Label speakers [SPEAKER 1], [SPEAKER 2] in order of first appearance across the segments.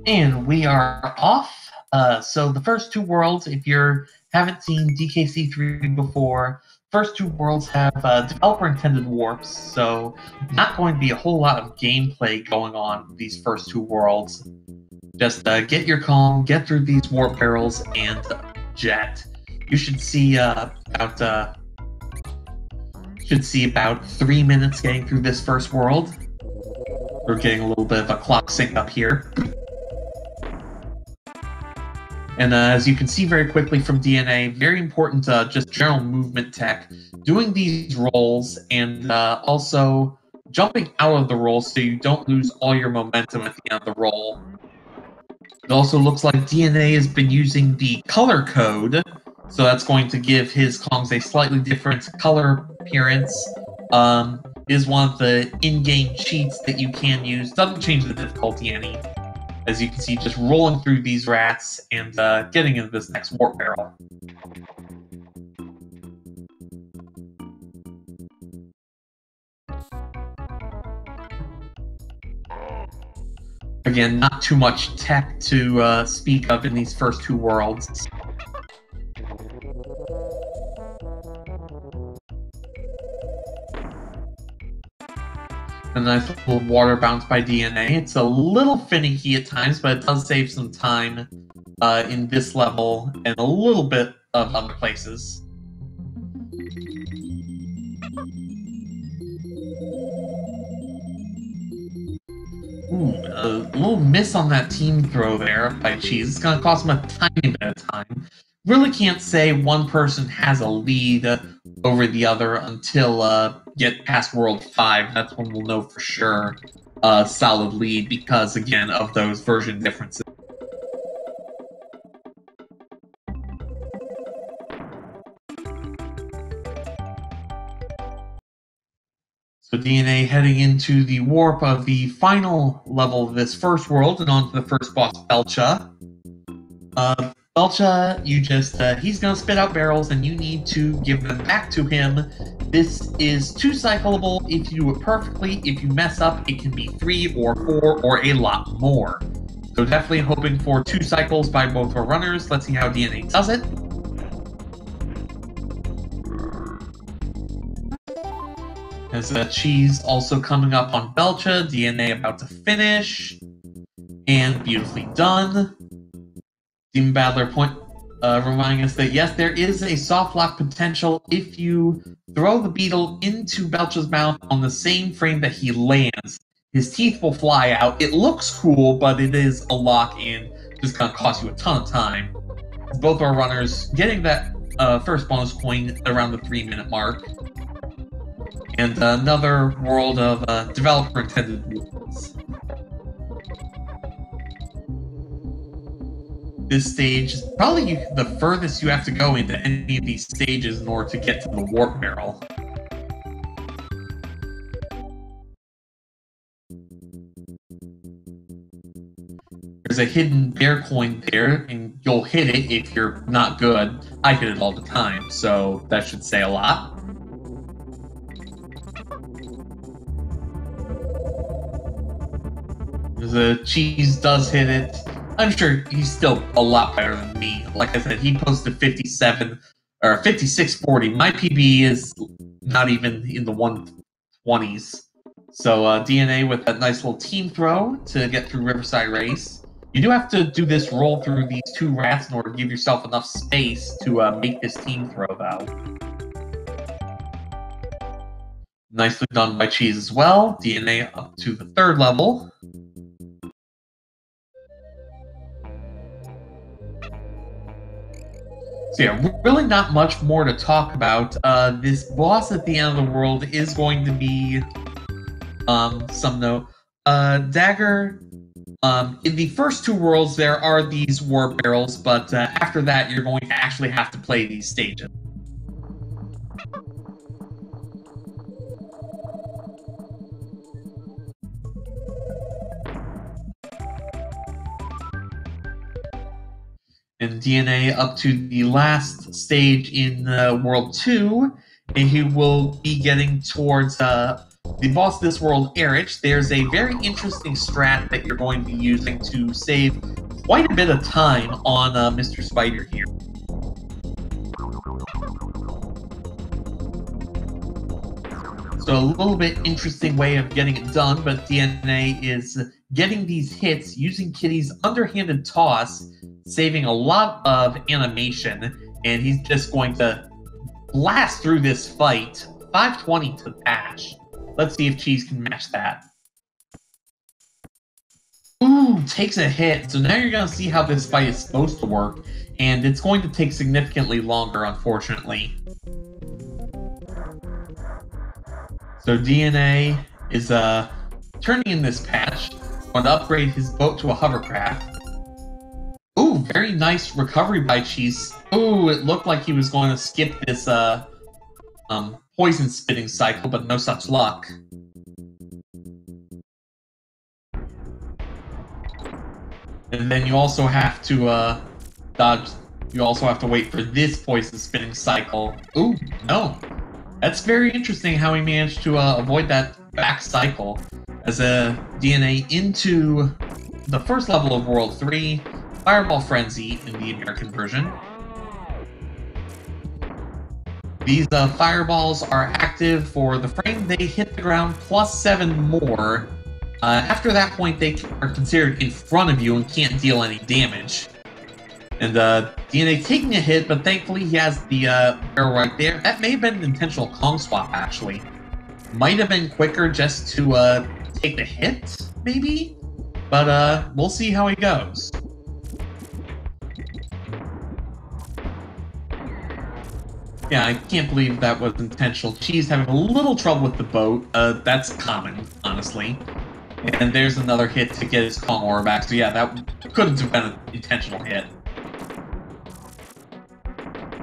[SPEAKER 1] And we are off. So the first two worlds, if you haven't seen DKC3 before, first two worlds have developer-intended warps, so not going to be a whole lot of gameplay going on these first two worlds. Just get your calm, get through these warp barrels, and jet. You should see about 3 minutes getting through this first world. We're getting a little bit of a clock sync up here. And as you can see very quickly from DNA, very important just general movement tech. Doing these rolls and also jumping out of the roll so you don't lose all your momentum at the end of the roll. It also looks like DNA has been using the color code, so that's going to give his Kongs a slightly different color appearance. Is one of the in-game cheats that you can use. Doesn't change the difficulty any. As you can see, just rolling through these rats and getting into this next warp barrel. Again, not too much tech to speak of in these first two worlds. A nice little water bounce by DNA. It's a little finicky at times, but it does save some time in this level and a little bit of other places. Ooh, a little miss on that team throw there by Cheez. It's going to cost him a tiny bit of time. Really can't say one person has a lead over the other until get past World 5. That's when we'll know for sure solid lead because, again, of those version differences. So DNA heading into the warp of the final level of this first world and on to the first boss, Belcha. Belcha, he's going to spit out barrels and you need to give them back to him. This is 2-cyclable if you do it perfectly. If you mess up, it can be 3 or 4 or a lot more. So definitely hoping for 2 cycles by both our runners. Let's see how DNA does it. As Cheez also coming up on Belcha, DNA about to finish. And beautifully done. Demon Battler reminding us that yes, there is a soft lock potential if you throw the beetle into Belcha's mouth on the same frame that he lands. His teeth will fly out. It looks cool, but it is a lock-in. Just gonna cost you a ton of time. Both our runners getting that first bonus coin around the 3-minute mark. And another world of developer-intended rules. This stage is probably the furthest you have to go into any of these stages in order to get to the warp barrel. There's a hidden bear coin there, and you'll hit it if you're not good. I hit it all the time, so that should say a lot. The Cheez does hit it. I'm sure he's still a lot better than me. Like I said, he posted 57 or 56.40. My PB is not even in the 120s. So DNA with that nice little team throw to get through Riverside Race. You do have to do this roll through these 2 rats in order to give yourself enough space to make this team throw, though. Nicely done by Cheez as well. DNA up to the 3rd level. So yeah, really not much more to talk about. This boss at the end of the world is going to be some note. Dagger. In the first 2 worlds, there are these warp barrels, but after that, you're going to actually have to play these stages. And DNA up to the last stage in World 2, and he will be getting towards the boss of this world, Erich, there's a very interesting strat that you're going to be using to save quite a bit of time on Mr. Spider here. So a little bit interesting way of getting it done, but DNA is getting these hits using Kitty's underhanded toss, saving a lot of animation, and he's just going to blast through this fight. 520 to dash. Let's see if Cheez can match that. Ooh, takes a hit. So now you're going to see how this fight is supposed to work, and it's going to take significantly longer, unfortunately. So DNA is turning in this patch, going to upgrade his boat to a hovercraft. Ooh, very nice recovery by Cheez. Ooh, it looked like he was going to skip this poison spitting cycle, but no such luck. And then you also have to dodge. You also have to wait for this poison spitting cycle. Ooh, no. That's very interesting how he managed to avoid that back cycle as a DNA into the first level of World 3, Fireball Frenzy in the American version. These fireballs are active for the frame they hit the ground plus 7 more. After that point, they are considered in front of you and can't deal any damage. And DNA taking a hit, but thankfully he has the barrel right there. That may have been an intentional Kong swap, actually. Might have been quicker just to take the hit, maybe? But we'll see how he goes. Yeah, I can't believe that was intentional. Cheez having a little trouble with the boat. That's common, honestly. And there's another hit to get his Kong aura back. So yeah, that couldn't have been an intentional hit.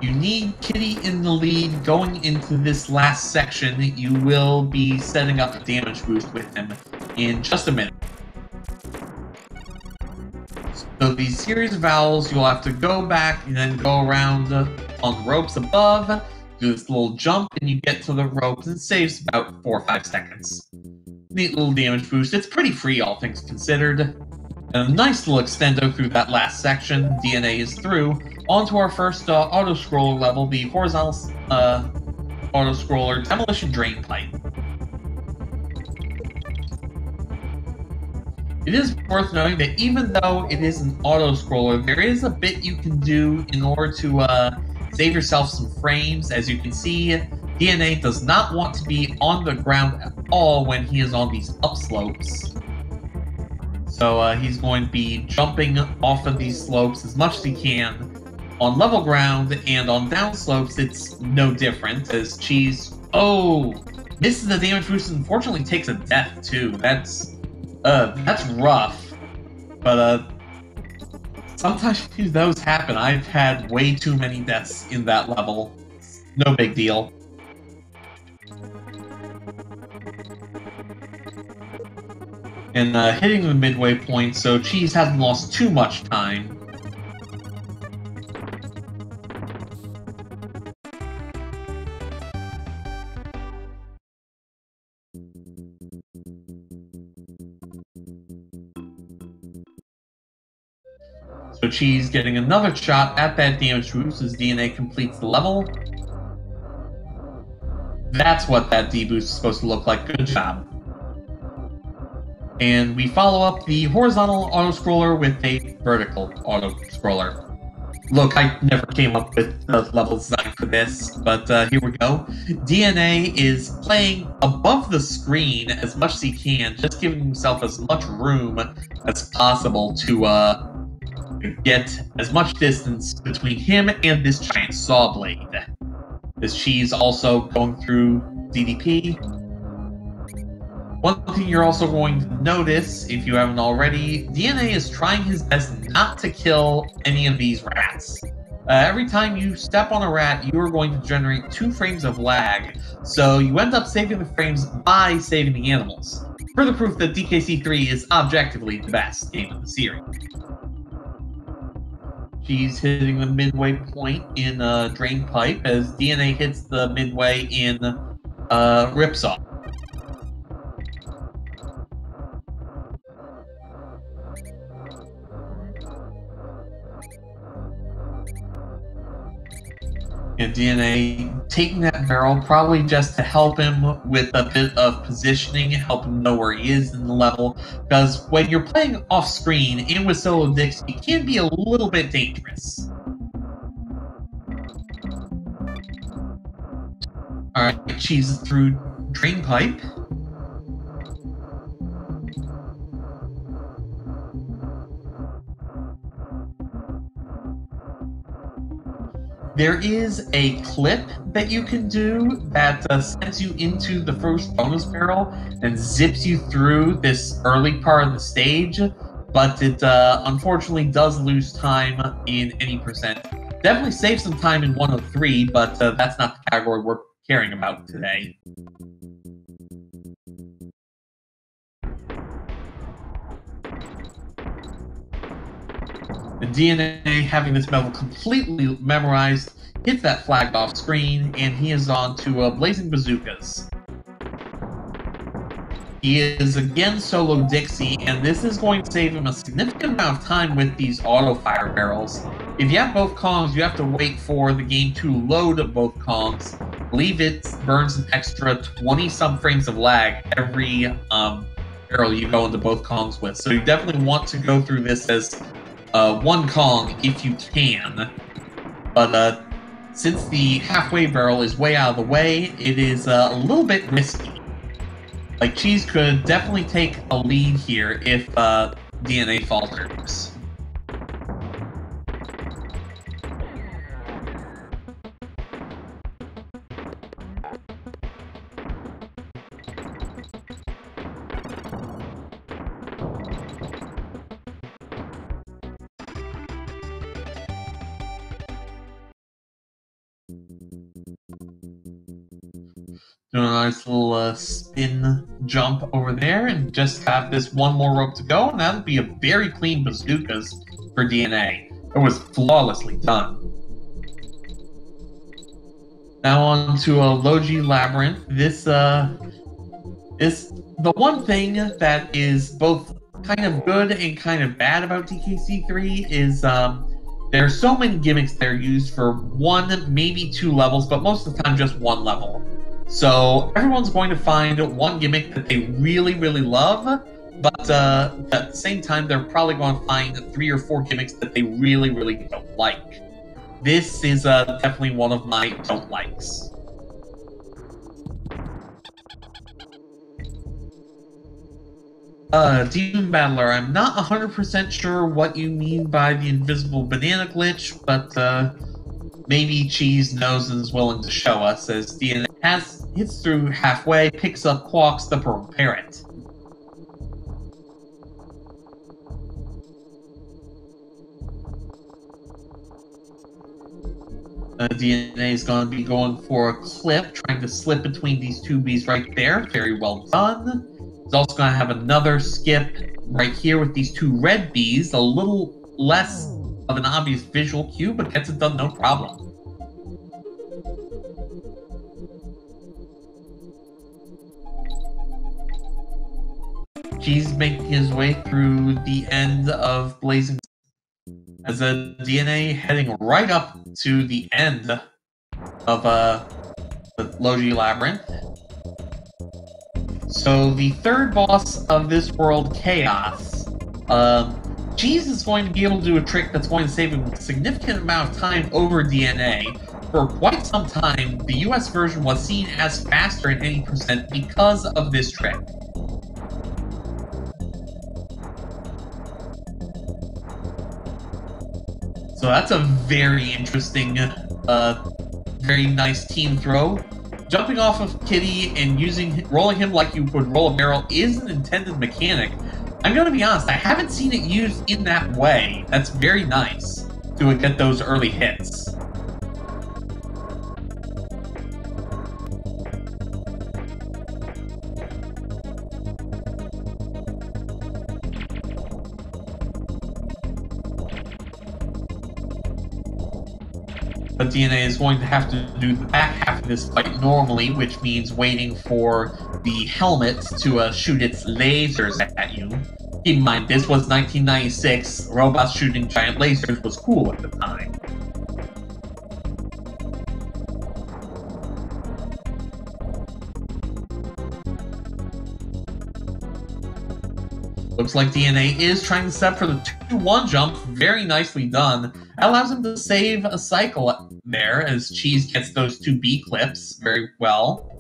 [SPEAKER 1] You need Kitty in the lead going into this last section. You will be setting up a damage boost with him in just a minute. So these series of vowels, you'll have to go back and then go around on the ropes above, do this little jump, and you get to the ropes, and it saves about 4 or 5 seconds. Neat little damage boost. It's pretty free, all things considered. And a nice little extendo through that last section. DNA is through. On to our first auto-scroller level, the horizontal auto-scroller Demolition Drain Pipe. It is worth noting that even though it is an auto-scroller, there is a bit you can do in order to save yourself some frames. As you can see, DNA does not want to be on the ground at all when he is on these upslopes. So he's going to be jumping off of these slopes as much as he can. On level ground and on downslopes, it's no different, as Cheez, misses the damage boost and unfortunately takes a death too. That's rough. But sometimes those happen. I've had way too many deaths in that level. No big deal. And hitting the midway point, so Cheez hasn't lost too much time. So Cheez getting another shot at that damage boost as DNA completes the level. That's what that D-boost is supposed to look like. Good job. And we follow up the horizontal auto-scroller with a vertical auto-scroller. Look, I never came up with the level design for this, but here we go. DNA is playing above the screen as much as he can, just giving himself as much room as possible to get as much distance between him and this giant saw blade. This Cheez also going through DDP. One thing you're also going to notice, if you haven't already, DNA is trying his best not to kill any of these rats. Every time you step on a rat, you are going to generate 2 frames of lag, so you end up saving the frames by saving the animals. Further proof that DKC3 is objectively the best game of the series. She's hitting the midway point in Drain Pipe as DNA hits the midway in Ripsaw. And DNA taking that barrel probably just to help him with a bit of positioning, help him know where he is in the level. Because when you're playing off screen and with solo Dixie, it can be a little bit dangerous. Alright, Cheez through drain pipe. There is a clip that you can do that sends you into the first bonus barrel and zips you through this early part of the stage, but it unfortunately does lose time in any percent. Definitely saves some time in 103, but that's not the category we're caring about today. The DNA, having this level completely memorized, hits that flagged off screen, and he is on to Blazing Bazookas. He is again solo Dixie, and this is going to save him a significant amount of time with these auto-fire barrels. If you have both Kongs, you have to wait for the game to load both Kongs. I believe it burns an extra 20-some frames of lag every barrel you go into both Kongs with. So you definitely want to go through this as one Kong if you can. But since the halfway barrel is way out of the way, it is a little bit risky. Like, Cheez could definitely take a lead here if DNA falters. Doing a nice little spin jump over there, and just have this one more rope to go, and that'll be a very clean bazookas for DNA. It was flawlessly done. Now on to a Logi Labyrinth. This is the one thing that is both kind of good and kind of bad about DKC3 is there are so many gimmicks that are used for one, maybe two levels, but most of the time just one level. So everyone's going to find one gimmick that they really, really love, but at the same time, they're probably going to find 3 or 4 gimmicks that they really, really don't like. This is definitely one of my don't likes. Demon Battler, I'm not 100% sure what you mean by the invisible banana glitch, but maybe Cheez knows and is willing to show us, as DNA hits through halfway, picks up Quawks the Purple Parrot. DNA is going to be going for a clip, trying to slip between these two bees right there. Very well done. He's also going to have another skip right here with these two red bees. A little less of an obvious visual cue, but gets it done no problem. Cheez making his way through the end of Blazing as a DNA heading right up to the end of the Logi Labyrinth. So the third boss of this world, Chaos, Cheez is going to be able to do a trick that's going to save him a significant amount of time over DNA. For quite some time, the US version was seen as faster in any percent because of this trick. So that's a very interesting, very nice team throw. Jumping off of Kitty and rolling him like you would roll a barrel is an intended mechanic. I'm gonna be honest, I haven't seen it used in that way. That's very nice to get those early hits. But DNA is going to have to do the back half of this fight normally, which means waiting for the helmet to shoot its lasers at you. Keep in mind, this was 1996. Robots shooting giant lasers was cool at the time. Looks like DNA is trying to set up for the 2-1 jump. Very nicely done. That allows him to save a cycle there as Cheez gets those 2 B clips very well.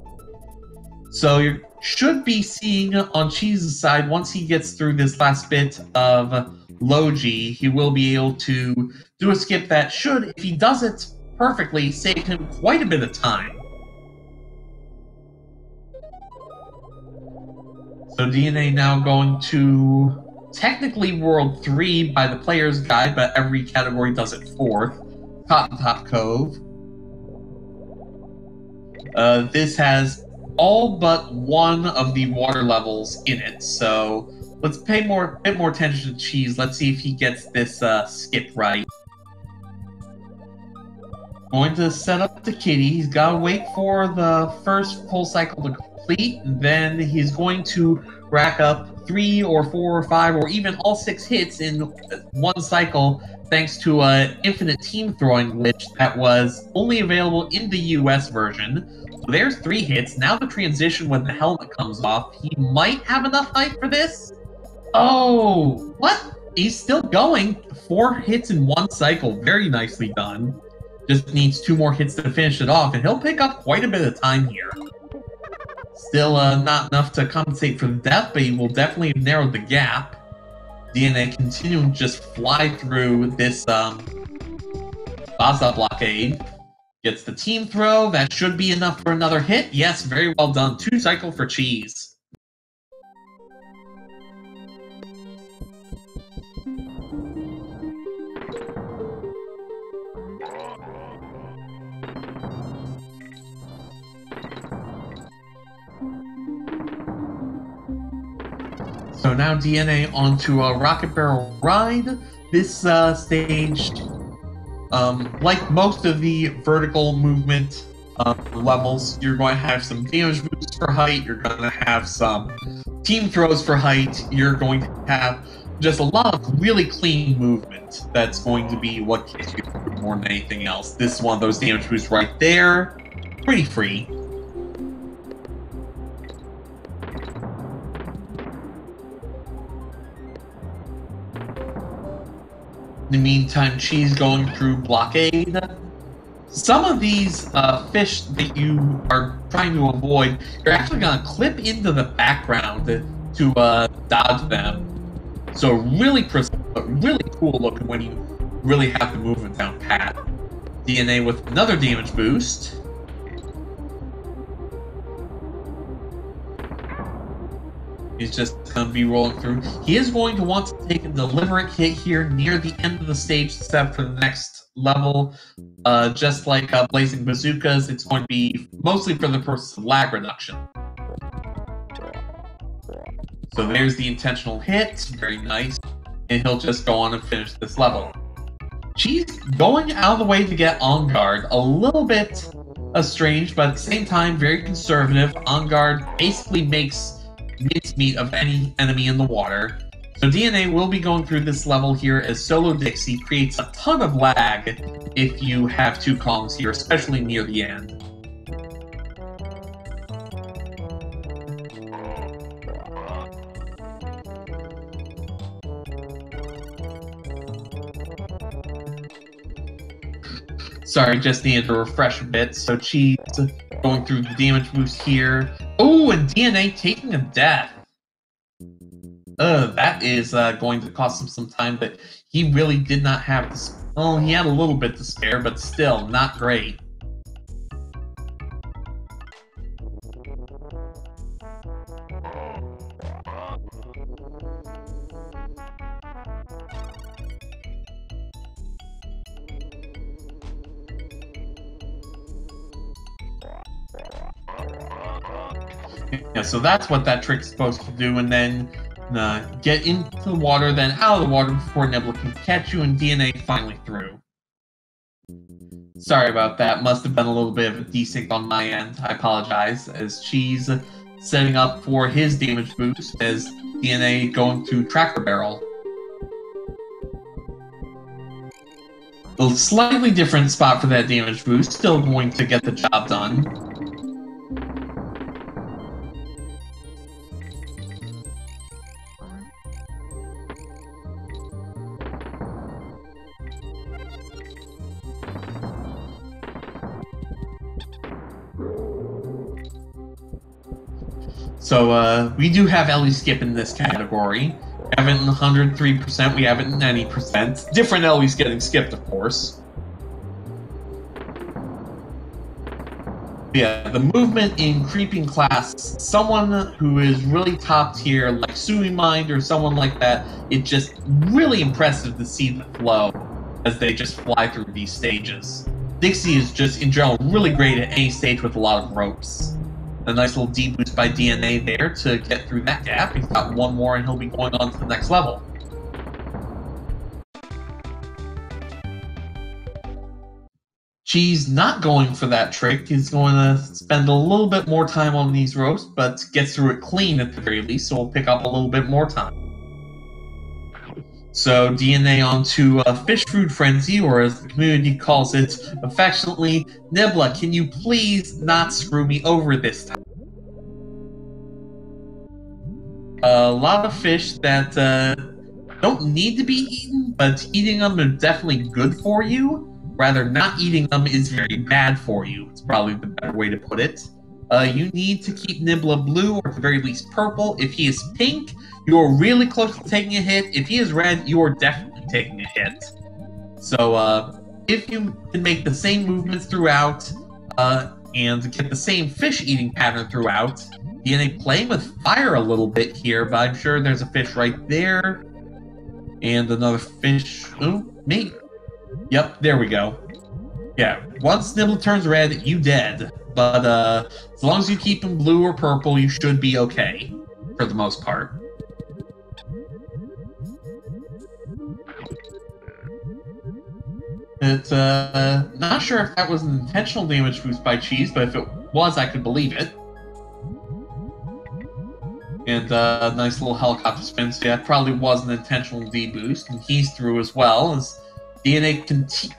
[SPEAKER 1] So you should be seeing on Cheez's side, once he gets through this last bit of low G, he will be able to do a skip that should, if he does it perfectly, save him quite a bit of time. So DNA now going to technically World 3 by the player's guide, but every category does it 4th. Cotton Top Cove. This has all but one of the water levels in it, so let's pay a bit more attention to Cheez. Let's see if he gets this skip right. Going to set up the kitty. He's got to wait for the first full cycle to complete, and then he's going to rack up 3 or 4 or 5 or even all 6 hits in one cycle thanks to an infinite team throwing glitch that was only available in the US version. So there's 3 hits. Now the transition when the helmet comes off. He might have enough height for this. Oh, what? He's still going. 4 hits in one cycle. Very nicely done. Just needs 2 more hits to finish it off, and he'll pick up quite a bit of time here. Still not enough to compensate for the death, but he will definitely have narrowed the gap. DNA continuing to just fly through this Mozza blockade. Gets the team throw. That should be enough for another hit. Yes, very well done. 2 cycle for Cheez. So now DNA onto a rocket barrel ride. This stage, like most of the vertical movement levels, you're going to have some damage boosts for height, you're going to have some team throws for height, you're going to have just a lot of really clean movement. That's going to be what gets you through more than anything else. This is one of those damage boosts right there. Pretty free. In the meantime, Cheez going through blockade. Some of these fish that you are trying to avoid, you're actually going to clip into the background to dodge them. So really cool looking when you really have the movement down pat. DNA with another damage boost. He's just going to be rolling through. He is going to want to take a deliberate hit here near the end of the stage to set up for the next level. Just like Blazing Bazookas, it's going to be mostly for the purpose of lag reduction. So there's the intentional hit. Very nice. And he'll just go on and finish this level. Cheez going out of the way to get on guard. A little bit strange, but at the same time, very conservative. On guard basically makes mincemeat of any enemy in the water. So DNA will be going through this level here as Solo Dixie creates a ton of lag if you have 2 Kongs here, especially near the end. Sorry, just needed to refresh a bit. So Cheez going through the damage boost here. Oh, and DNA taking a death. That is going to cost him some time, but he really did not have this. Oh, he had a little bit to spare, but still not great. Yeah, so that's what that trick's supposed to do, and then get into the water, then out of the water before Nebula can catch you, and DNA finally through. Sorry about that, must have been a little bit of a desync on my end, I apologize, as Cheez setting up for his damage boost, as DNA going to Tracker Barrel. A slightly different spot for that damage boost, still going to get the job done. So we do have Ellie Skip in this category. We have it in 103%, we have it in 90%. Different Ellie's getting skipped, of course. Yeah, the movement in creeping class, someone who is really top tier, like Suimind or someone like that, it's just really impressive to see the flow as they just fly through these stages. Dixie is just, in general, really great at any stage with a lot of ropes. A nice little D-boost by DNA there to get through that gap. He's got one more and he'll be going on to the next level. Cheez not going for that trick. He's going to spend a little bit more time on these ropes, but gets through it clean at the very least, so we'll pick up a little bit more time. So DNA onto Fish Food Frenzy, or as the community calls it affectionately, Nibla, can you please not screw me over this time? A lot of fish that don't need to be eaten, but eating them is definitely good for you. Rather, not eating them is very bad for you. It's probably the better way to put it. You need to keep Nibla blue, or at the very least purple. If he is pink, you're really close to taking a hit. If he is red, you are definitely taking a hit. So, if you can make the same movements throughout, and get the same fish-eating pattern throughout, DNA playing with fire a little bit here, but I'm sure there's a fish right there. And another fish. Oh, me. Yep, there we go. Yeah, once Nibla turns red, you dead. But as long as you keep him blue or purple, you should be okay, for the most part. It's not sure if that was an intentional damage boost by Cheez, but if it was, I could believe it. And nice little helicopter spin, so yeah, it probably was an intentional D-boost, and he's through as well, as DNA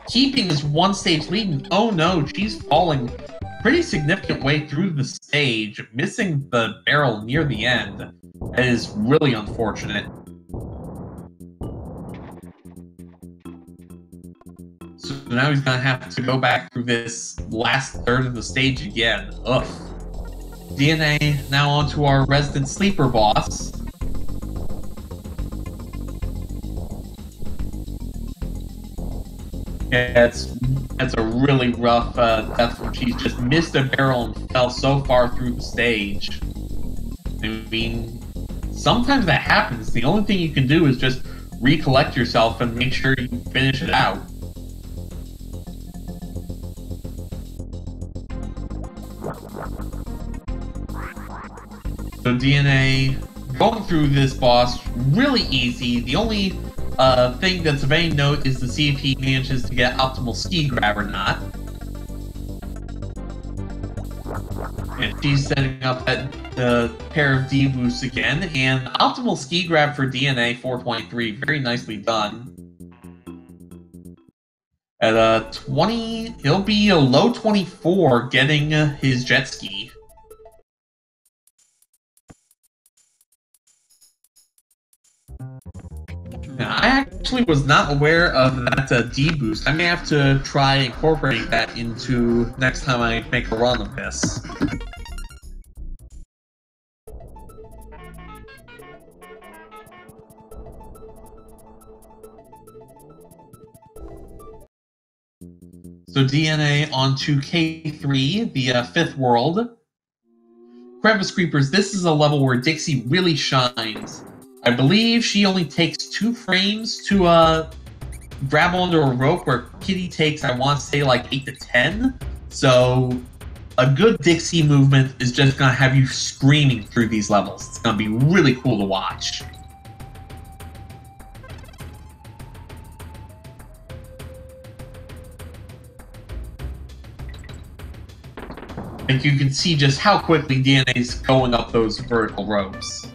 [SPEAKER 1] keeping his one-stage lead, and oh no, she's falling pretty significant way through the stage, missing the barrel near the end. That is really unfortunate. So now he's gonna have to go back through this last third of the stage again. Ugh. DNA now onto our resident sleeper boss. Yeah, that's a really rough death from Cheez. Just missed a barrel and fell so far through the stage. I mean, sometimes that happens. The only thing you can do is just recollect yourself and make sure you finish it out. So DNA going through this boss really easy. The only thing that's of any note is to see if he manages to get optimal ski grab or not. And she's setting up that pair of D-boosts again, and optimal ski grab for Dna423, very nicely done. At 20, he'll be a low 24 getting his jet ski. Now, I actually was not aware of that D-boost. I may have to try incorporating that into next time I make a run of this. So DNA onto K3, the fifth world. Crevice Creepers, this is a level where Dixie really shines. I believe she only takes 2 frames to grab onto a rope, where Kitty takes, I want to say, like 8 to 10. So a good Dixie movement is just going to have you screaming through these levels. It's going to be really cool to watch. And you can see just how quickly DNA is going up those vertical ropes.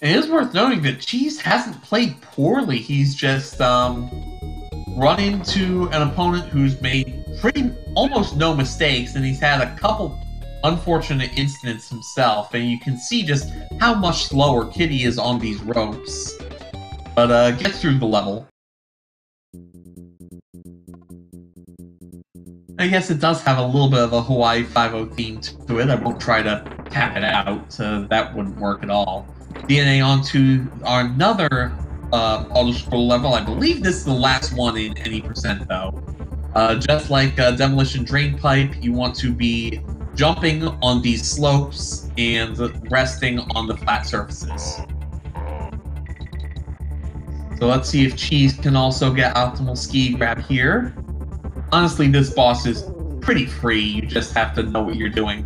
[SPEAKER 1] It is worth noting that Cheez hasn't played poorly. He's just run into an opponent who's made almost no mistakes, and he's had a couple unfortunate incidents himself, and you can see just how much slower Kitty is on these ropes. But gets through the level. I guess it does have a little bit of a Hawaii Five-0 theme to it. I won't try to tap it out, that wouldn't work at all. DNA onto another auto-scroll level. I believe this is the last one in any percent, though. Just like Demolition Drain Pipe, you want to be jumping on these slopes and resting on the flat surfaces. So let's see if Cheese can also get optimal ski grab here. Honestly, this boss is pretty free, you just have to know what you're doing.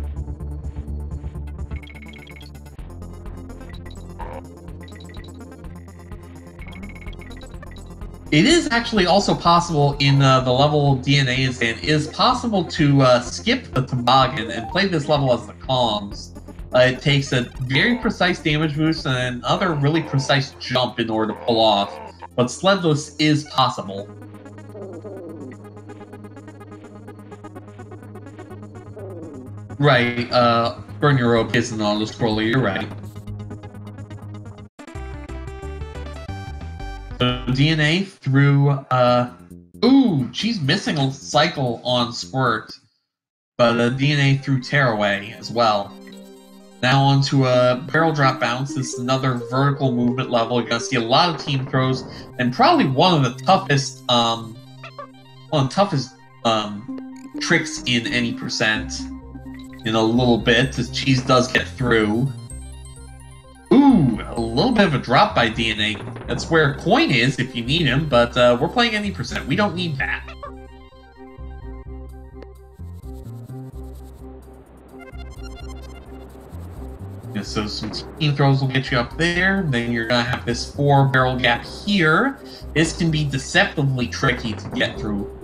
[SPEAKER 1] It is actually also possible in the level DNA is in, it is possible to skip the toboggan and play this level as the Kongs. It takes a very precise damage boost and another really precise jump in order to pull off, but sledless is possible. Right, Burn Your Rope is an auto-scroller, you're right. So DNA through, ooh, she's missing a cycle on Squirt, but DNA through Tearaway as well. Now onto a barrel drop bounce. This is another vertical movement level. You're gonna see a lot of team throws, and probably one of the toughest, tricks in any percent. In a little bit, as Cheese does get through. Ooh, a little bit of a drop by DNA. That's where Coin is if you need him, but we're playing any percent. We don't need that. Yeah, so some team throws will get you up there. Then you're gonna have this 4-barrel gap here. This can be deceptively tricky to get through.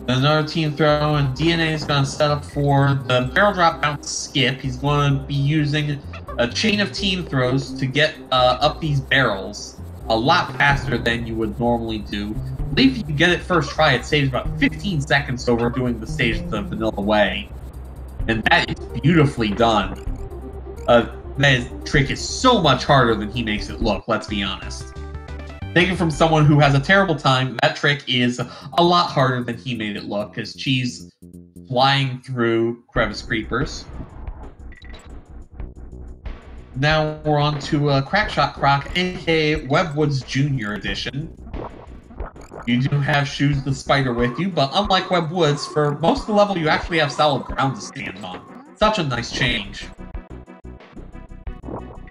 [SPEAKER 1] Another team throw, and DNA is going to set up for the barrel drop bounce skip. He's going to be using a chain of team throws to get up these barrels a lot faster than you would normally do. I believe if you get it first try, it saves about 15 seconds over doing the stage the vanilla way. And that is beautifully done. That trick is so much harder than he makes it look, let's be honest. Taken from someone who has a terrible time, that trick is a lot harder than he made it look, because Cheese flying through crevice creepers. Now we're on to Crackshot Croc, aka Webwood's Junior Edition. You do have Shoes the Spider with you, but unlike Webwoods, for most of the level you actually have solid ground to stand on. Such a nice change.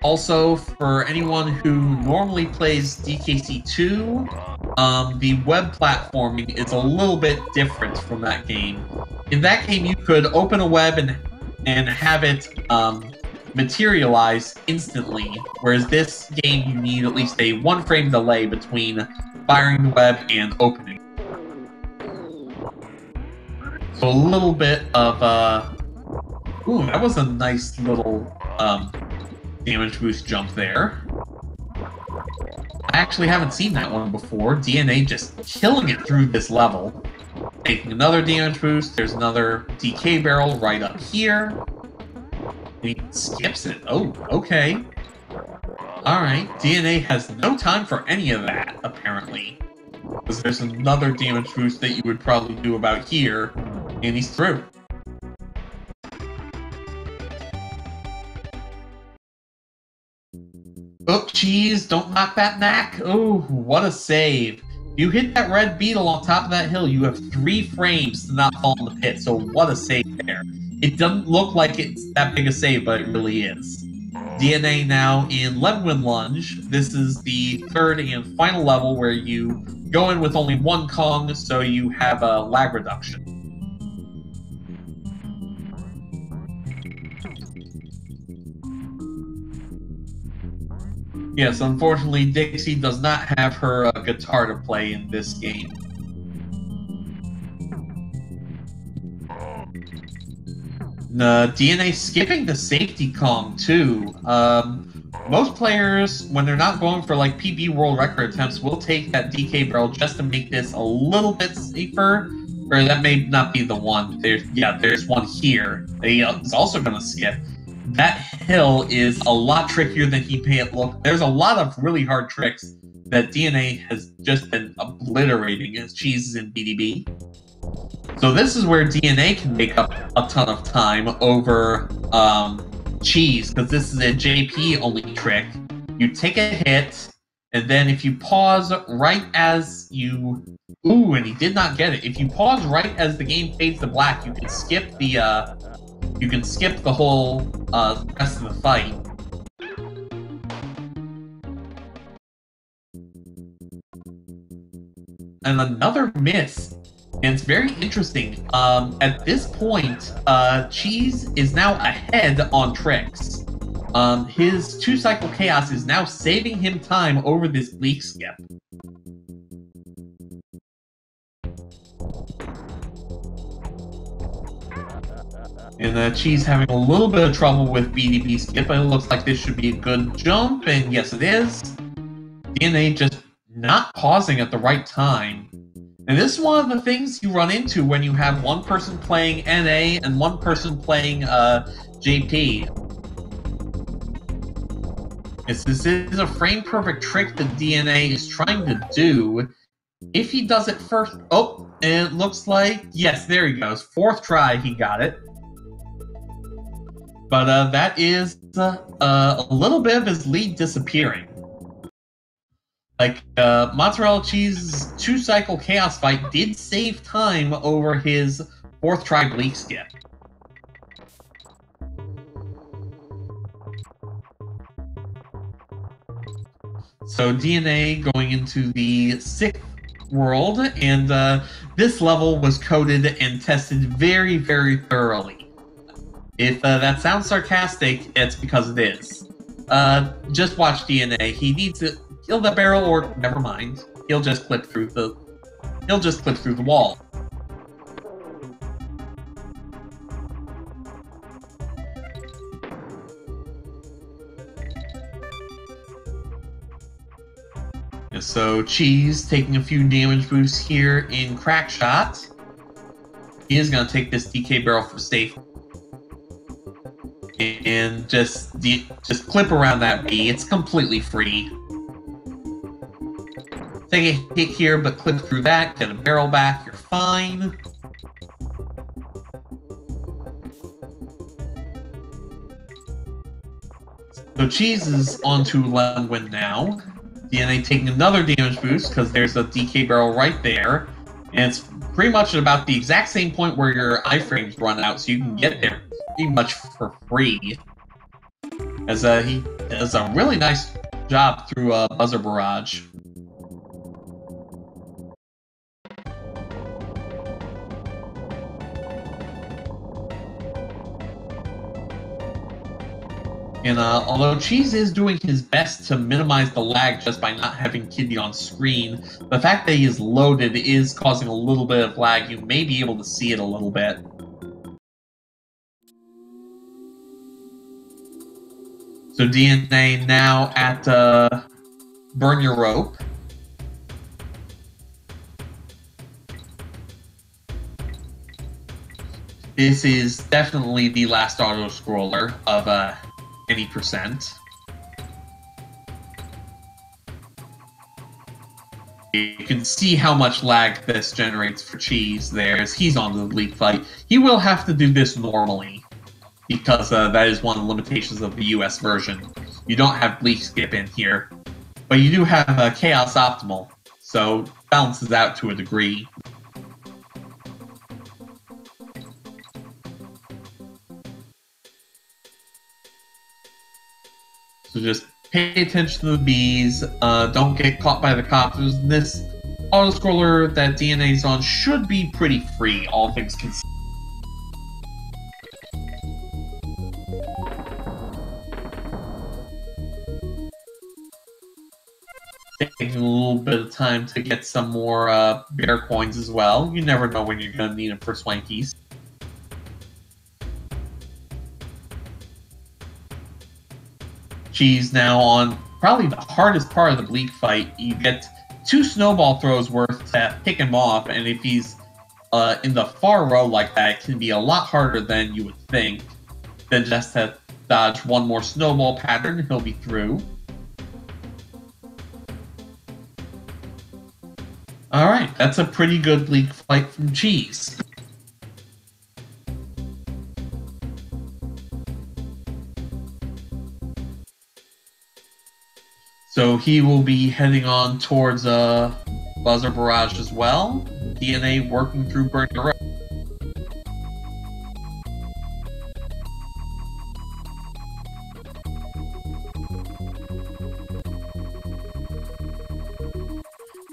[SPEAKER 1] Also, for anyone who normally plays DKC2, the web platforming is a little bit different from that game. In that game, you could open a web and have it materialize instantly, whereas this game you need at least a 1-frame delay between firing the web and opening. So a little bit of ooh, that was a nice little damage boost jump there. I actually haven't seen that one before. DNA just killing it through this level. Taking another damage boost. There's another DK barrel right up here. He skips it. Oh, okay. Alright, DNA has no time for any of that, apparently. Because there's another damage boost that you would probably do about here, and he's through. Oh, Cheese, don't knock that knack. Oh, what a save. You hit that red beetle on top of that hill, you have 3 frames to not fall in the pit, so what a save there. It doesn't look like it's that big a save, but it really is. DNA now in Lemon Lunge. This is the 3rd and final level where you go in with only 1 Kong, so you have a lag reduction. Yes, unfortunately, Dixie does not have her guitar to play in this game. DNA skipping the safety Kong, too. Most players, when they're not going for, like, PB world record attempts, will take that DK barrel just to make this a little bit safer, Or that may not be the one. There's one here that he is also going to skip. That hill is a lot trickier than he made it look. There's a lot of really hard tricks that DNA has just been obliterating as Cheez in BDB. So this is where DNA can make up a ton of time over Cheez, because this is a JP only trick. You take a hit, and then if you pause right as you... Ooh, and he did not get it. If you pause right as the game fades to black, you can skip the whole rest of the fight. And another miss. And it's very interesting. At this point, Cheez is now ahead on tricks. His 2-cycle chaos is now saving him time over this bleak skip. And Cheez having a little bit of trouble with BDB skip, but it looks like this should be a good jump, and yes it is. DNA just not pausing at the right time. And this is one of the things you run into when you have one person playing NA and one person playing JP. This is a frame-perfect trick that DNA is trying to do. If he does it first... Oh, and it looks like... Yes, there he goes. 4th try, he got it. But that is a little bit of his lead disappearing. Like, MozzarellaCheez's 2-cycle chaos fight did save time over his 4th try bleak skip. So DNA going into the 6th world, and this level was coded and tested very, very thoroughly. If that sounds sarcastic, it's because it is. Just watch DNA. He needs to kill the barrel, or never mind. He'll just clip through the wall. So Cheez taking a few damage boosts here in Crackshot. He is going to take this DK barrel for safe. And just clip around that B. It's completely free. Take a hit here, but clip through that. Get a barrel back. You're fine. So Cheez is onto Lemon Win now. DNA taking another damage boost because there's a DK barrel right there. And it's pretty much at about the exact same point where your iframes run out, so you can get there pretty much for free. As he does a really nice job through Buzzer Barrage. And although Cheez is doing his best to minimize the lag just by not having Kiddy on screen, the fact that he is loaded is causing a little bit of lag. You may be able to see it a little bit. So DNA now at Burn Your Rope. This is definitely the last auto-scroller of any percent. You can see how much lag this generates for Cheez there as he's on the league fight. He will have to do this normally, because that is one of the limitations of the US version. You don't have Bleak Skip in here, but you do have Chaos Optimal, so it balances out to a degree. So just pay attention to the bees, don't get caught by the copters. This auto-scroller that DNA's on should be pretty free, all things considered. Taking a little bit of time to get some more bear coins as well. You never know when you're going to need them for Swankies. Cheez now on probably the hardest part of the Bleak fight. You get 2 snowball throws worth to pick him off, and if he's in the far row like that, it can be a lot harder than you would think. Then just to dodge one more snowball pattern, he'll be through. Alright, that's a pretty good league fight from Cheez. So he will be heading on towards Buzzer Barrage as well. DNA working through Burn Your Rope.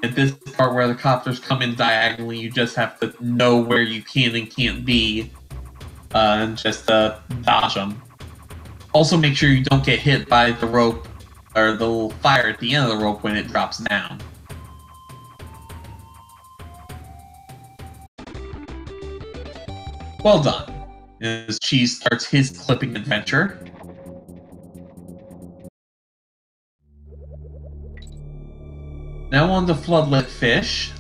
[SPEAKER 1] At this part where the copters come in diagonally, you just have to know where you can and can't be, and just dodge them. Also make sure you don't get hit by the rope, or the little fire at the end of the rope when it drops down. Well done. As Cheez starts his clipping adventure. Now on to Floodlit Fish.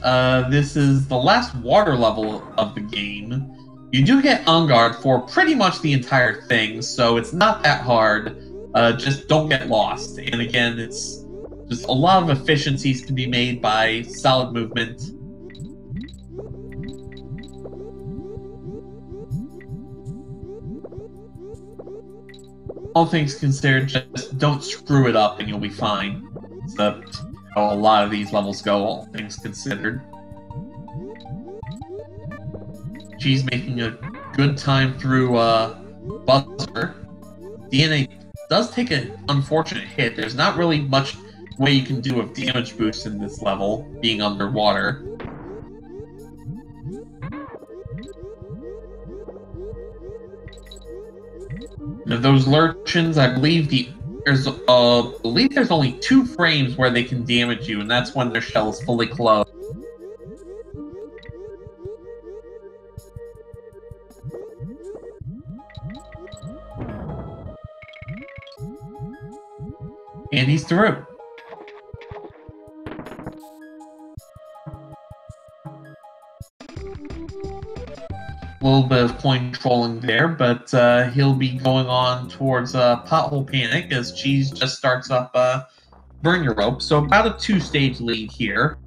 [SPEAKER 1] This is the last water level of the game. You do get On Guard for pretty much the entire thing, so it's not that hard. Just don't get lost. And again, it's just a lot of efficiencies can be made by solid movement. All things considered, just don't screw it up and you'll be fine. So, a lot of these levels go, all things considered. Cheez making a good time through Buzzer. DNA does take an unfortunate hit. There's not really much way you can do with damage boost in this level, being underwater. Now those Lurchins, I believe there's only 2 frames where they can damage you, and that's when their shell is fully closed. And he's through. A little bit of coin trolling there, but he'll be going on towards Pothole Panic as Cheez just starts up Burn Your Rope. So about a 2-stage lead here.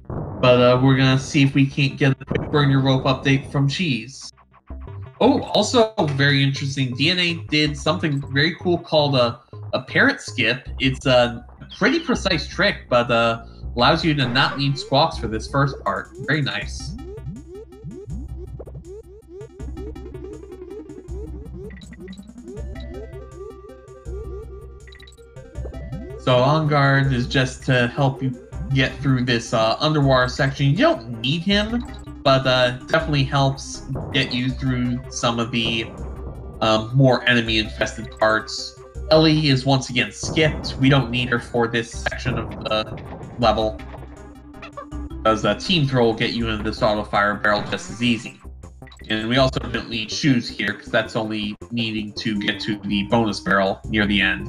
[SPEAKER 1] But we're going to see if we can't get a quick Burn Your Rope update from Cheez. Oh, also very interesting, DNA did something very cool called a parrot skip. It's a pretty precise trick, but allows you to not need squawks for this first part. Very nice. So On Guard is just to help you get through this underwater section. You don't need him, but definitely helps get you through some of the more enemy-infested parts. Ellie is once again skipped. We don't need her for this section of the level, because Team Throw will get you into this auto-fire barrel just as easy. And we also don't need Shoes here, because that's only needing to get to the bonus barrel near the end.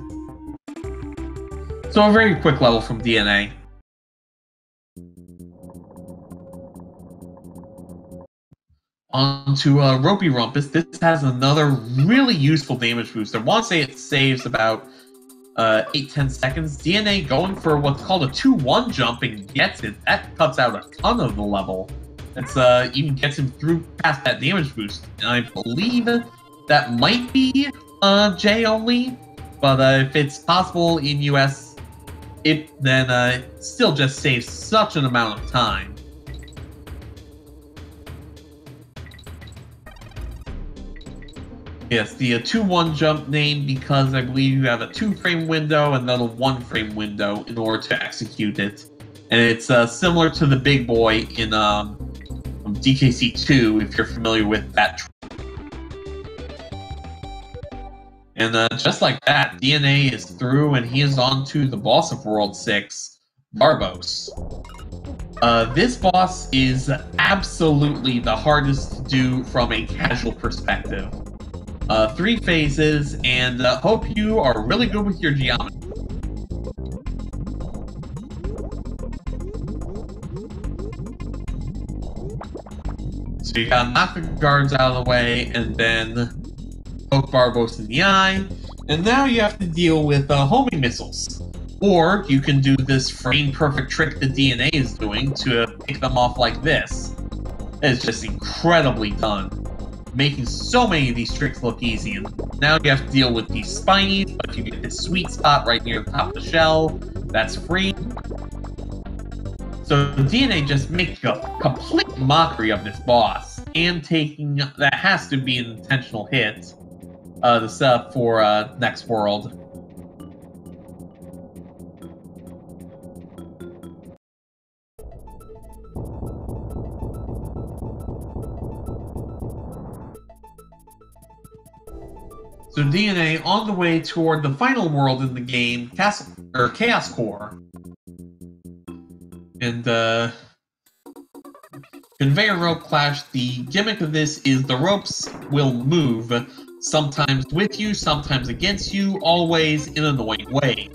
[SPEAKER 1] So a very quick level from DNA. On to Ropey Rumpus. This has another really useful damage boost. I want to say it saves about 8-10 seconds. DNA going for what's called a 2-1 jump and gets it. That cuts out a ton of the level. That's even gets him through past that damage boost. And I believe that might be J only, but if it's possible in US, it then still just saves such an amount of time. Yes, the 2-1 jump name because I believe you have a 2-frame window and then a 1-frame window in order to execute it. And it's similar to the big boy in DKC3, if you're familiar with that. And just like that, DNA is through and he is on to the boss of World 6, Barbos. This boss is absolutely the hardest to do from a casual perspective. 3 phases, and hope you are really good with your geometry. So you gotta knock the guards out of the way, and then poke Barbos in the eye. And now you have to deal with homing missiles. Or you can do this frame-perfect trick the DNA is doing to pick them off like this. It's just incredibly done, making so many of these tricks look easy. And now you have to deal with these spinies, but you get this sweet spot right near the top of the shell. That's free. So DNA just makes a complete mockery of this boss, and taking that has to be an intentional hit. The setup for next world. So DNA on the way toward the final world in the game, Chaos Core. And conveyor rope clash. The gimmick of this is the ropes will move, sometimes with you, sometimes against you, always in an annoying way.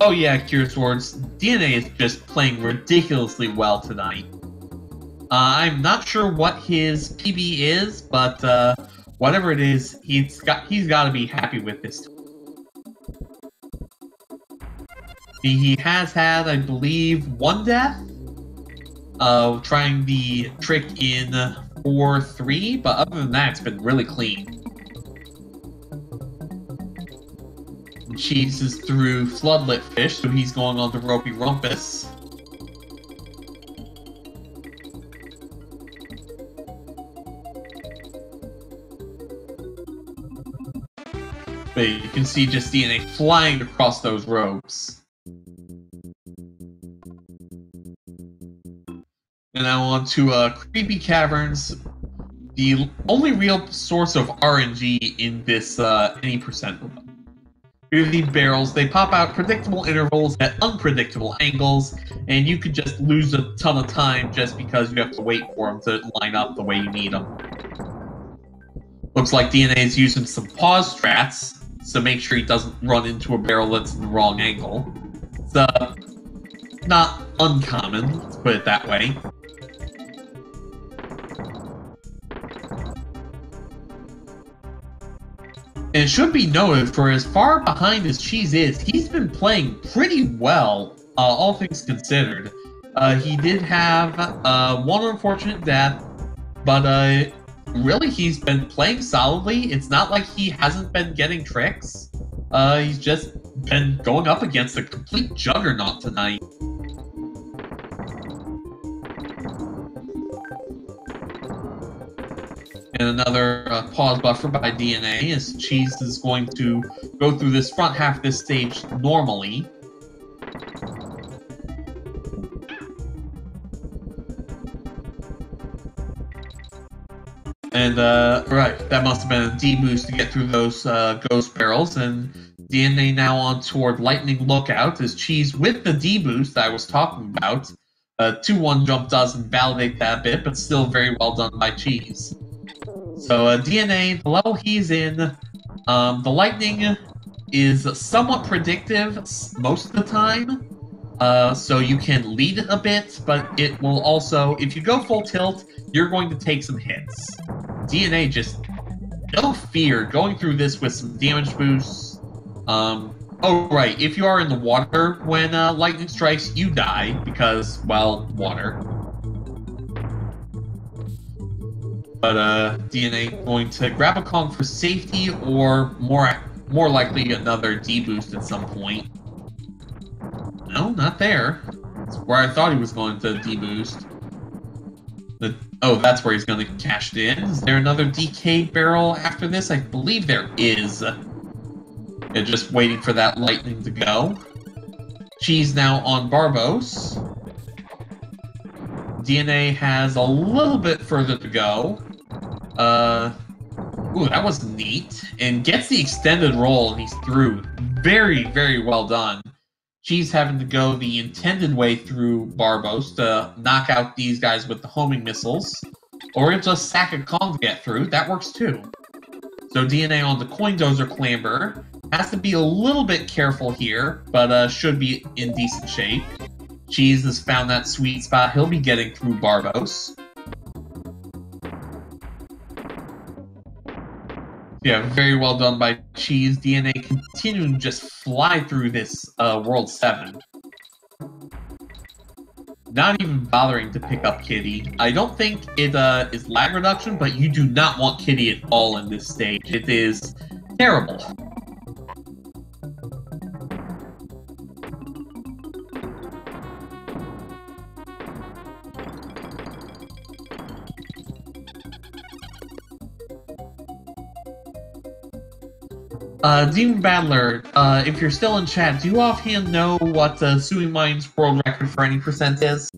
[SPEAKER 1] Oh yeah, Cure Swords, DNA is just playing ridiculously well tonight. I'm not sure what his PB is, but whatever it is, he's got to be happy with this. He has had, I believe, one death trying the trick in 4-3, but other than that, it's been really clean. Cheez is through Floodlit Fish, so he's going on to Ropey Rumpus. But you can see just DNA flying across those ropes. And now on to Creepy Caverns, the only real source of RNG in this any percent run. Here are these barrels. They pop out predictable intervals at unpredictable angles, and you could just lose a ton of time just because you have to wait for them to line up the way you need them. Looks like DNA is using some pause strats to make sure he doesn't run into a barrel that's in the wrong angle. It's not uncommon, let's put it that way. And it should be noted, for as far behind as Cheez is, he's been playing pretty well, all things considered. He did have one unfortunate death, but really he's been playing solidly. It's not like he hasn't been getting tricks. He's just been going up against a complete juggernaut tonight. And another pause buffer by DNA, as Cheez is going to go through this front half of this stage normally. And, right, that must have been a D-boost to get through those ghost barrels, and DNA now on toward Lightning Lookout, as Cheez with the D-boost I was talking about. 2-1 jump doesn't validate that a bit, but still very well done by Cheez. So DNA, the level he's in, the lightning is somewhat predictive most of the time, so you can lead it a bit, but it will also, if you go full tilt, you're going to take some hits. DNA just, no fear, going through this with some damage boosts. Oh right, if you are in the water when lightning strikes, you die, because, well, water. But DNA going to grab a Kong for safety, or more likely another D-boost at some point. No, not there. That's where I thought he was going to D-boost. Oh, that's where he's going to cash it in. Is there another DK barrel after this? I believe there is. And just waiting for that lightning to go. Cheez now on Barbos. DNA has a little bit further to go. Ooh, that was neat. And gets the extended roll, and he's through. Very, very well done. Cheez having to go the intended way through Barbos to knock out these guys with the homing missiles. Or he'll just sack a Kong to get through. That works too. So DNA on the Coin Dozer Clamber. Has to be a little bit careful here, but should be in decent shape. Cheez has found that sweet spot. He'll be getting through Barbos. Yeah, very well done by Cheez. DNA continuing to just fly through this World 7. Not even bothering to pick up Kitty. I don't think it is lag reduction, but you do not want Kitty at all in this stage. It is terrible. Demon Battler, if you're still in chat, do you offhand know what Sui Mine's world record for any percent is?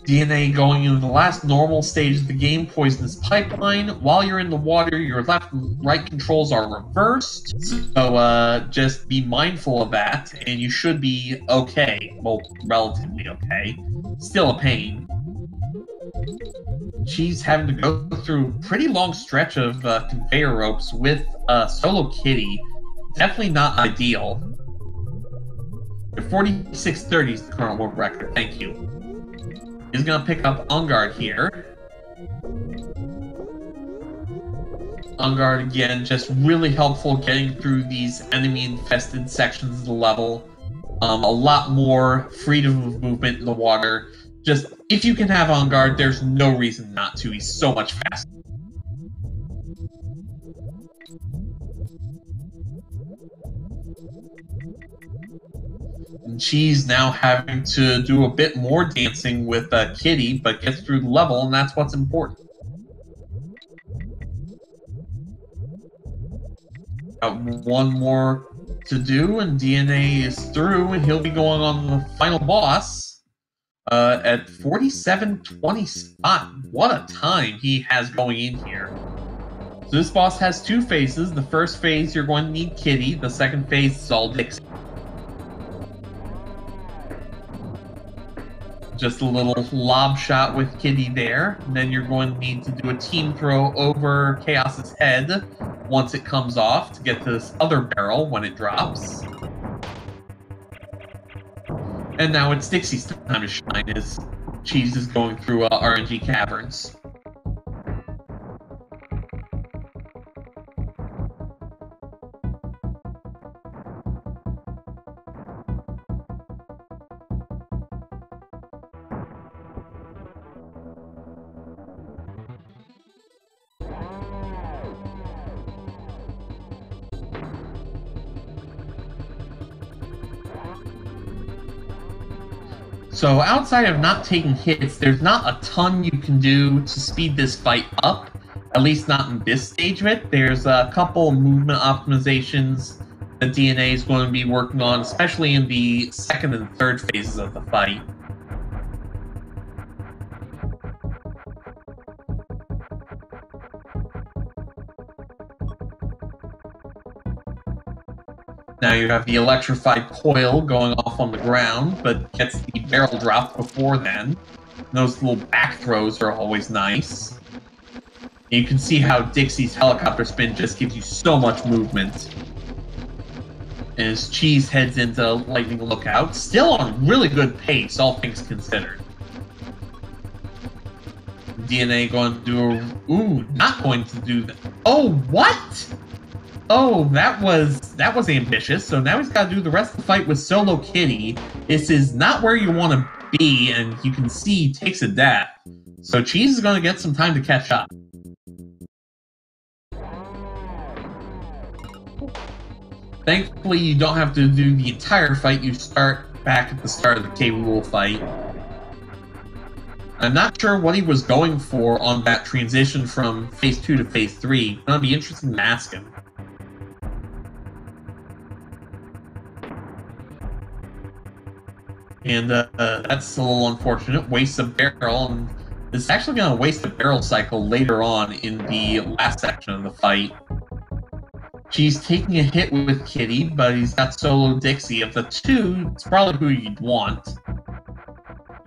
[SPEAKER 1] DNA going into the last normal stage of the game, Poisonous Pipeline. While you're in the water, your left and right controls are reversed, so just be mindful of that, and you should be okay. Well, relatively okay. Still a pain. She's having to go through a pretty long stretch of conveyor ropes with Solo Kitty. Definitely not ideal. 46:30 is the current world record. Thank you. He's going to pick up Ungard here. Ungard, again, just really helpful getting through these enemy-infested sections of the level. A lot more freedom of movement in the water. Just, if you can have Ungard, there's no reason not to. He's so much faster. And Cheez now having to do a bit more dancing with Kitty, but gets through the level, and that's what's important. Got one more to do, and DNA is through, and he'll be going on the final boss. At 47:20 spot. What a time he has going in here. So this boss has two phases. The first phase, you're going to need Kitty. The second phase is all Dixie. Just a little lob shot with Kitty there. And then you're going to need to do a team throw over Chaos's head once it comes off to get to this other barrel when it drops. And now it's Dixie's time to shine as Cheez is going through RNG caverns. So outside of not taking hits, there's not a ton you can do to speed this fight up, at least not in this stage of it. There's a couple movement optimizations that DNA is going to be working on, especially in the second and third phases of the fight. Now you have the electrified coil going off on the ground, but gets the barrel dropped before then. Those little back throws are always nice. You can see how Dixie's helicopter spin just gives you so much movement. And as Cheez heads into Lightning Lookout, still on really good pace, all things considered. DNA going to do a... Ooh, not going to do that. Oh, what?! Oh, that was ambitious. So now he's got to do the rest of the fight with Solo Kitty. This is not where you want to be, and you can see he takes a death. So Cheez is going to get some time to catch up. Thankfully, you don't have to do the entire fight. You start back at the start of the K-Rool fight. I'm not sure what he was going for on that transition from Phase 2 to Phase 3. It's going to be interesting to ask him. And that's a little unfortunate. Wastes a barrel, and it's actually going to waste a barrel cycle later on in the last section of the fight. She's taking a hit with Kitty, but he's got Solo Dixie. Of the two, it's probably who you'd want.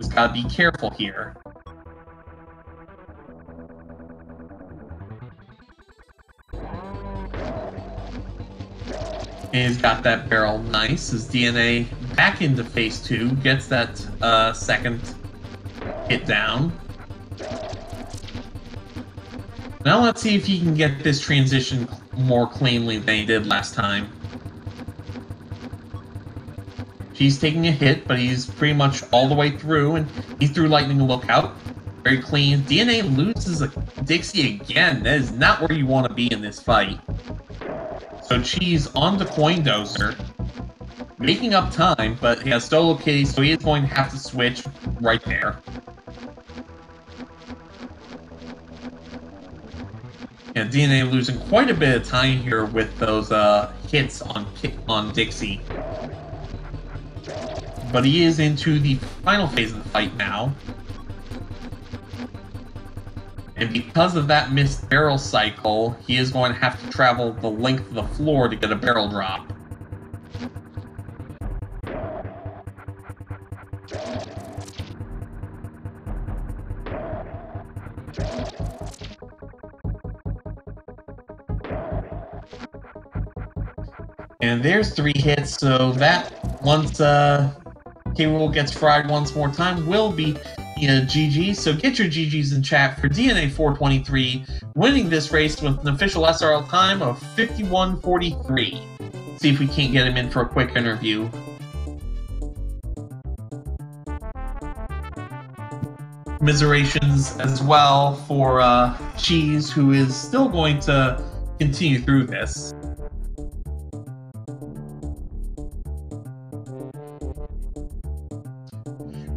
[SPEAKER 1] Just gotta be careful here. And he's got that barrel. Nice. His DNA back into Phase 2. Gets that second hit down. Now let's see if he can get this transition more cleanly than he did last time. He's taking a hit, but he's pretty much all the way through, and he's through Lightning Lookout. Very clean. DNA loses a Dixie again. That is not where you want to be in this fight. So Cheez on the Coin Dozer, making up time, but he has Solo Kitty, so he is going to have to switch right there. And DNA losing quite a bit of time here with those hits on Dixie. But he is into the final phase of the fight now. And because of that missed barrel cycle, he is going to have to travel the length of the floor to get a barrel drop. And there's 3 hits, so that once K-Rool gets fried once more time will be GG. So get your GGs in chat for Dna423 winning this race with an official SRL time of 51:43. See if we can't get him in for a quick interview. Commiserations as well for Cheez, who is still going to continue through this.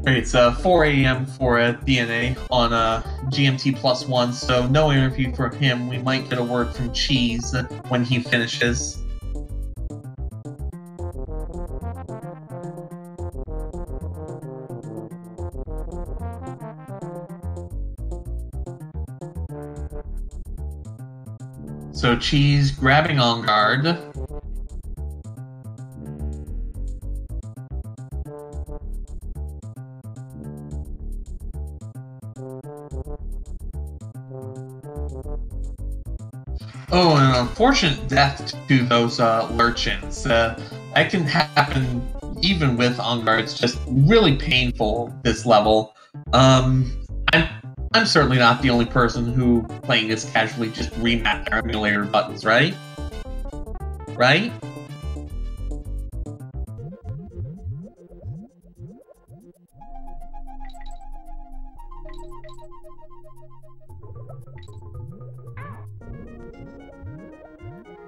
[SPEAKER 1] It's 4 a.m. for DNA on GMT +1, so no interview for him. We might get a word from Cheez when he finishes. So Cheez grabbing on guard. Oh, an unfortunate death to those Lurchins. That can happen even with on guards. Just really painful this level. I'm certainly not the only person who playing this casually just remap their emulator buttons, right? Right?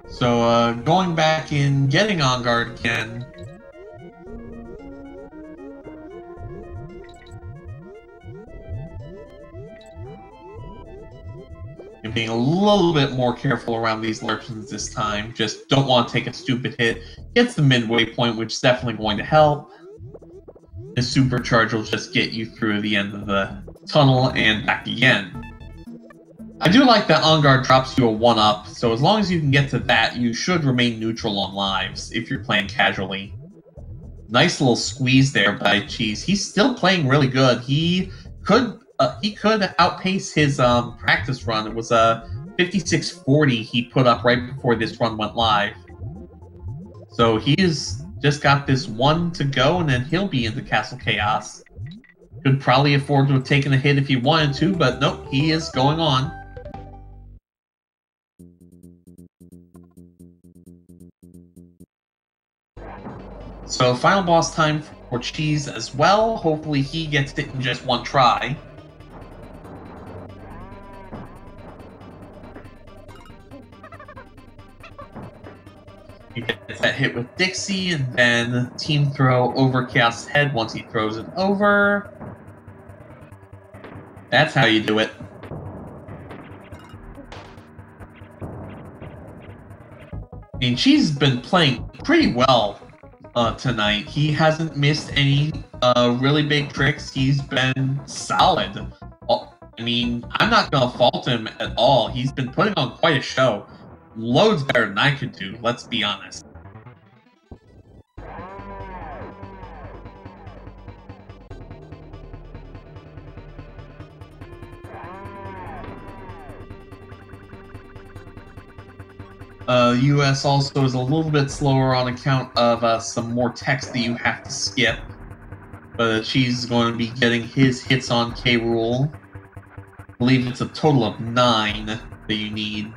[SPEAKER 1] So, going back and getting on guard again. And being a little bit more careful around these Lurchins this time. Just don't want to take a stupid hit. Gets the midway point, which is definitely going to help. The supercharge will just get you through the end of the tunnel and back again. I do like that on guard drops you a 1-up, so as long as you can get to that, you should remain neutral on lives if you're playing casually. Nice little squeeze there by Cheez. He's still playing really good. He could outpace his practice run. It was a 56:40 he put up right before this run went live. So he's just got this 1 to go, and then he'll be into Castle Chaos. Could probably afford to have taken a hit if he wanted to, but nope, he is going on. So final boss time for Cheez as well. Hopefully he gets it in just 1 try. He gets that hit with Dixie, and then team throw over Chaos' head once he throws it over. That's how you do it. I mean, Cheez has been playing pretty well tonight. He hasn't missed any really big tricks. He's been solid. I mean, I'm not going to fault him at all. He's been putting on quite a show. Loads better than I could do, let's be honest. US also is a little bit slower on account of some more text that you have to skip. But Cheez is going to be getting his hits on K-Rool. I believe it's a total of 9. that you need.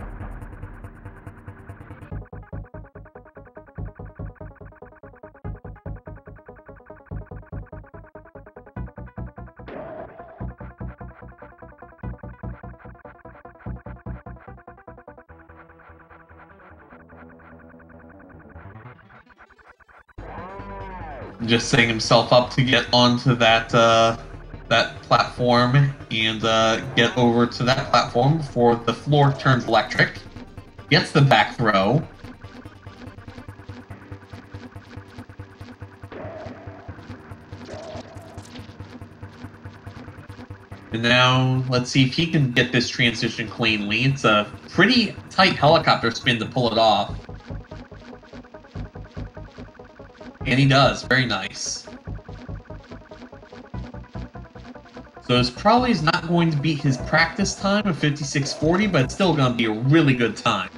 [SPEAKER 1] Just setting himself up to get onto that that platform and get over to that platform before the floor turns electric. Gets the back throw. And now, let's see if he can get this transition cleanly. It's a pretty tight helicopter spin to pull it off. And he does. Very nice. So this probably is not going to beat his practice time of 56:40, but it's still going to be a really good time.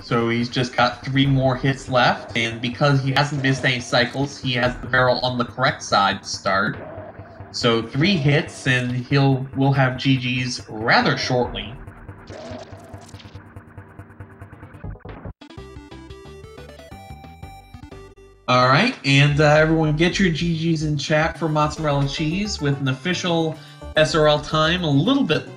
[SPEAKER 1] So he's just got 3 more hits left, and because he hasn't missed any cycles, he has the barrel on the correct side to start. So 3 hits, and we'll have GG's rather shortly. Alright, and everyone get your GG's in chat for Mozzarella Cheese with an official SRL time a little bit